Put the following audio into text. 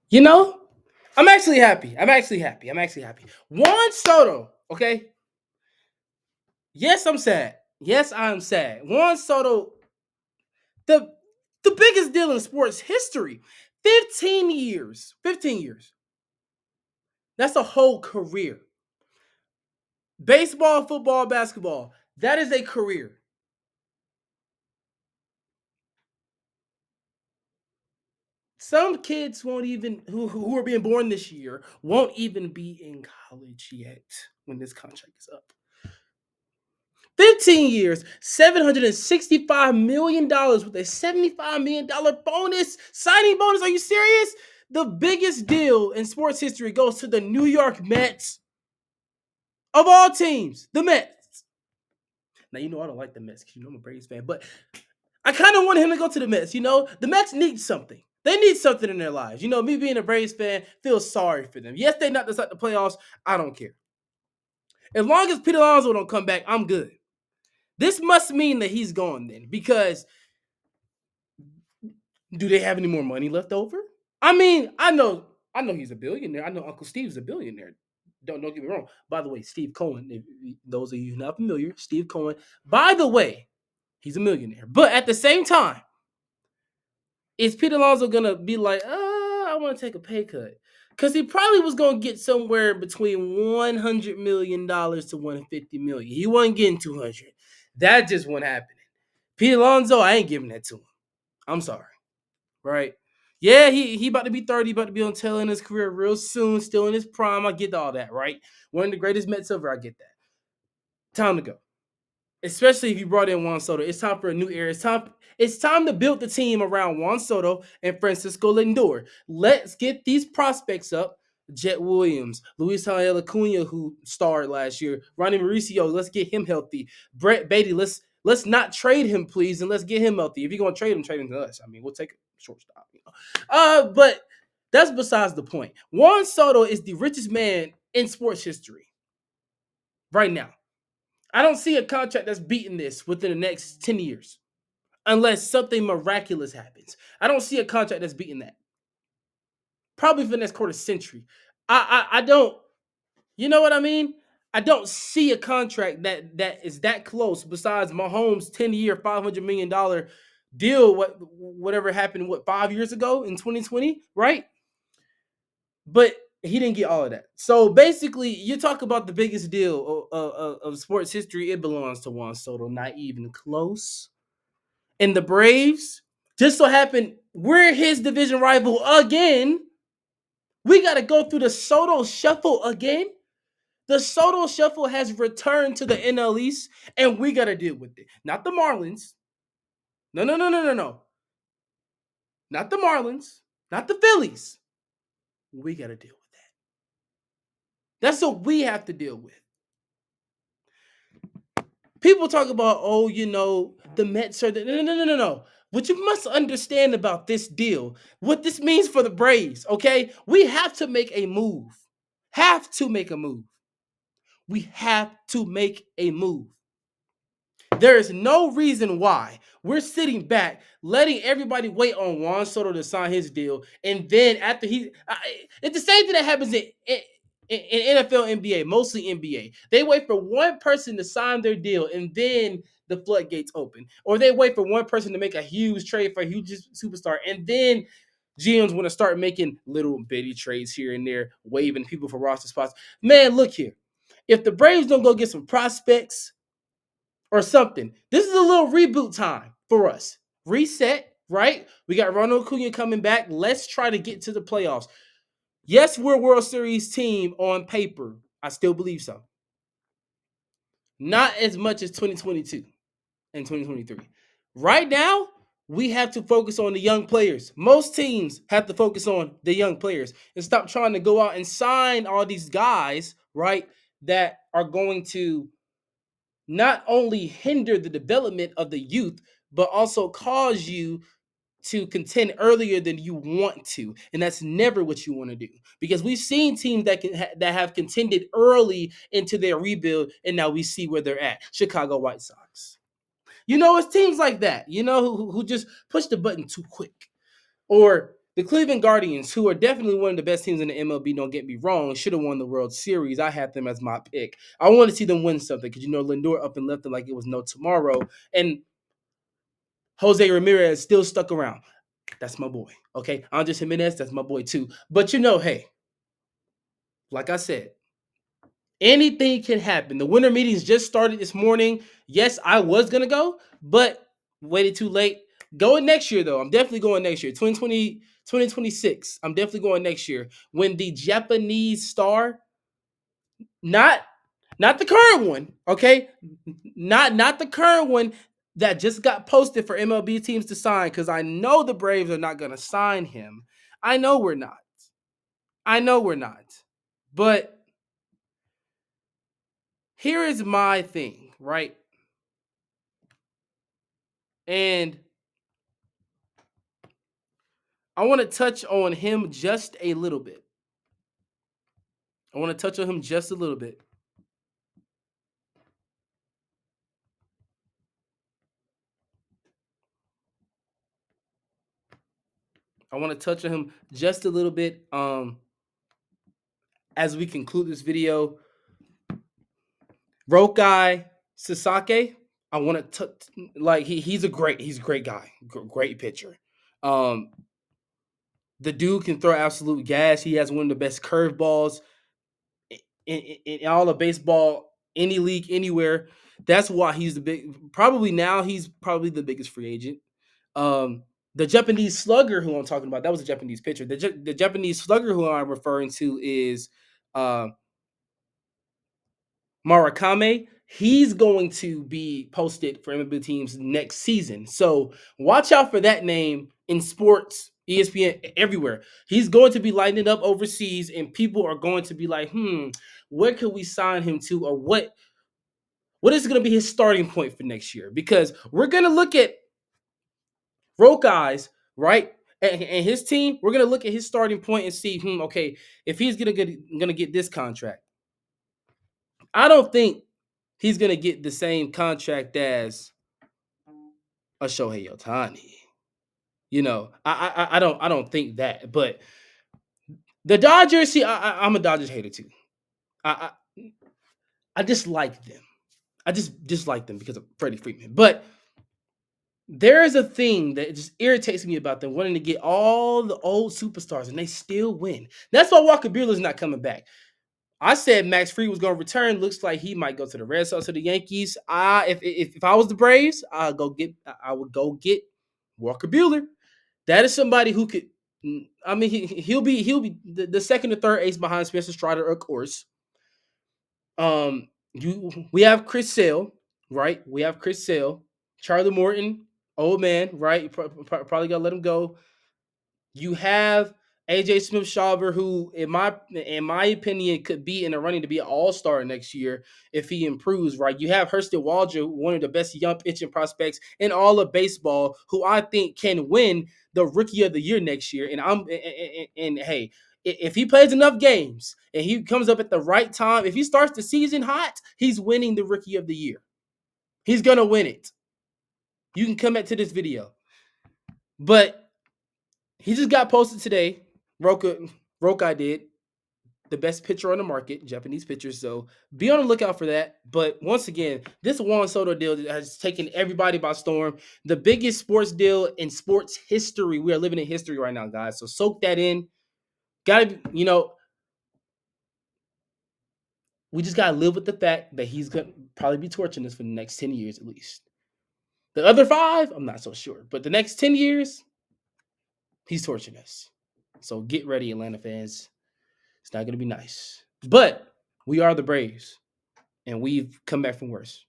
You know, I'm actually happy. I'm actually happy. I'm actually happy. Juan Soto, okay? Yes, I'm sad. Yes, I'm sad. Juan Soto, the the biggest deal in sports history. 15 years. 15 years. That's a whole career. Baseball, football, basketball. That is a career. Some kids won't even who are being born this year won't even be in college yet when this contract is up. 15 years, $765 million with a $75 million bonus, signing bonus. Are you serious? The biggest deal in sports history goes to the New York Mets of all teams, the Mets. Now, I don't like the Mets because I'm a Braves fan, but I kind of want him to go to the Mets. The Mets need something. They need something in their lives. Me being a Braves fan, feel sorry for them. Yes, they not to start the playoffs. I don't care. As long as Pete Alonso don't come back, I'm good. This must mean that he's gone then, because do they have any more money left over? I mean, I know he's a billionaire. I know Uncle Steve's a billionaire. Don't get me wrong. By the way, Steve Cohen, those of you not familiar, Steve Cohen, by the way, he's a millionaire. But at the same time, is Pete Alonso gonna be like, I want to take a pay cut? Because he probably was gonna get somewhere between $100 million to $150 million. He wasn't getting 200. That just wasn't happening. Pete Alonso, I ain't giving that to him. I'm sorry. Right? Yeah, he about to be 30, about to be on tail in his career real soon, still in his prime. I get all that, right? One of the greatest Mets ever, I get that. Time to go. Especially if you brought in Juan Soto. It's time for a new era. It's time to build the team around Juan Soto and Francisco Lindor. Let's get these prospects up. Jet Williams, Luis Angel Acuna, who starred last year, Ronnie Mauricio, let's get him healthy. Brett Beatty, let's not trade him, please, and let's get him healthy. If you're gonna trade him to us. I mean, we'll take a shortstop. But that's besides the point. Juan Soto is the richest man in sports history right now. I don't see a contract that's beating this within the next 10 years unless something miraculous happens. I don't see a contract that's beating that. Probably for the next quarter century. I don't, you know what I mean? I don't see a contract that is that close besides Mahomes' 10-year, $500 million deal, whatever happened, 5 years ago in 2020, right? But he didn't get all of that. So basically, you talk about the biggest deal of sports history, it belongs to Juan Soto, not even close. And the Braves, just so happened, we're his division rival again. We got to go through the Soto shuffle again. The Soto shuffle has returned to the NL East, and we got to deal with it. Not the Marlins. No, no, no, no, no, no. Not the Marlins. Not the Phillies. We got to deal with that. That's what we have to deal with. People talk about, the Mets are no, no, no, no, no, no. What you must understand about this deal, what this means for the Braves, okay? We have to make a move. Have to make a move. We have to make a move. There is no reason why we're sitting back, letting everybody wait on Juan Soto to sign his deal, and then after it's the same thing that happens in NFL, NBA, mostly NBA. They wait for one person to sign their deal, and then the floodgates open, or they wait for one person to make a huge trade for a huge superstar, and then GMs want to start making little bitty trades here and there, waving people for roster spots. Man, look here. If the Braves don't go get some prospects or something. This is a little reboot time for us. Reset, right? We got Ronald Acuna coming back. Let's try to get to the playoffs. Yes, we're a World Series team on paper. I still believe so. Not as much as 2022 and 2023. Right now, we have to focus on the young players. Most teams have to focus on the young players and stop trying to go out and sign all these guys, right, that are going to not only hinder the development of the youth, but also cause you to contend earlier than you want to, and that's never what you want to do. Because we've seen teams that have contended early into their rebuild, and now we see where they're at. Chicago White Sox. It's teams like that. Who just push the button too quick, or The Cleveland Guardians, who are definitely one of the best teams in the MLB, don't get me wrong, should have won the World Series. I had them as my pick. I want to see them win something because, Lindor up and left them like it was no tomorrow. And Jose Ramirez still stuck around. That's my boy. Okay. Andres Jimenez, that's my boy too. But hey, like I said, anything can happen. The winter meetings just started this morning. Yes, I was going to go, but waited too late. Going next year, though. I'm definitely going next year. 2020, 2026. I'm definitely going next year. When the Japanese star, not not the current one, okay? Not the current one that just got posted for MLB teams to sign, because I know the Braves are not going to sign him. I know we're not. I know we're not. But here is my thing, right? And I want to touch on him just a little bit. I want to touch on him just a little bit. I want to touch on him just a little bit as we conclude this video. Rokai Sasaki, I want to he's a great guy, great pitcher. The dude can throw absolute gas. He has one of the best curveballs in all of baseball, any league, anywhere. That's why he's he's probably the biggest free agent. The Japanese slugger who I'm talking about, that was a Japanese pitcher. The Japanese slugger who I'm referring to is Marakame. He's going to be posted for MLB teams next season. So watch out for that name in sports, ESPN, everywhere. He's going to be lighting it up overseas, and people are going to be like, where can we sign him to, or what is going to be his starting point for next year? Because we're going to look at Rokai's, right? And his team, we're going to look at his starting point and see, okay, if he's going to get this contract. I don't think he's going to get the same contract as a Shohei Ohtani. I don't think that. But the Dodgers, see, I'm a Dodgers hater too. I I dislike them. I just dislike them because of Freddie Freeman. But there is a thing that just irritates me about them wanting to get all the old superstars and they still win. That's why Walker Buehler's not coming back. I said Max Fried was going to return. Looks like he might go to the Red Sox or the Yankees. If I was the Braves, I would go get Walker Buehler. That is somebody who could. I mean, he'll be the second or third ace behind Spencer Strider, of course. We have Chris Sale, right? We have Chris Sale, Charlie Morton, old man, right? Probably gotta let him go. You have AJ Smith-Shawver, who, in my opinion, could be in the running to be an all-star next year if he improves, right? You have Hurston Waldrop, one of the best young pitching prospects in all of baseball, who I think can win the Rookie of the Year next year. And hey, if he plays enough games and he comes up at the right time, if he starts the season hot, he's winning the Rookie of the Year. He's gonna win it. You can come back to this video, but he just got posted today. Rokai did. The best pitcher on the market, Japanese pitcher. So be on the lookout for that. But once again, this Juan Soto deal has taken everybody by storm. The biggest sports deal in sports history. We are living in history right now, guys. So soak that in. We just gotta live with the fact that he's gonna probably be torching us for the next 10 years at least. The other 5, I'm not so sure. But the next 10 years, he's torching us. So get ready, Atlanta fans. It's not going to be nice. But we are the Braves, and we've come back from worse.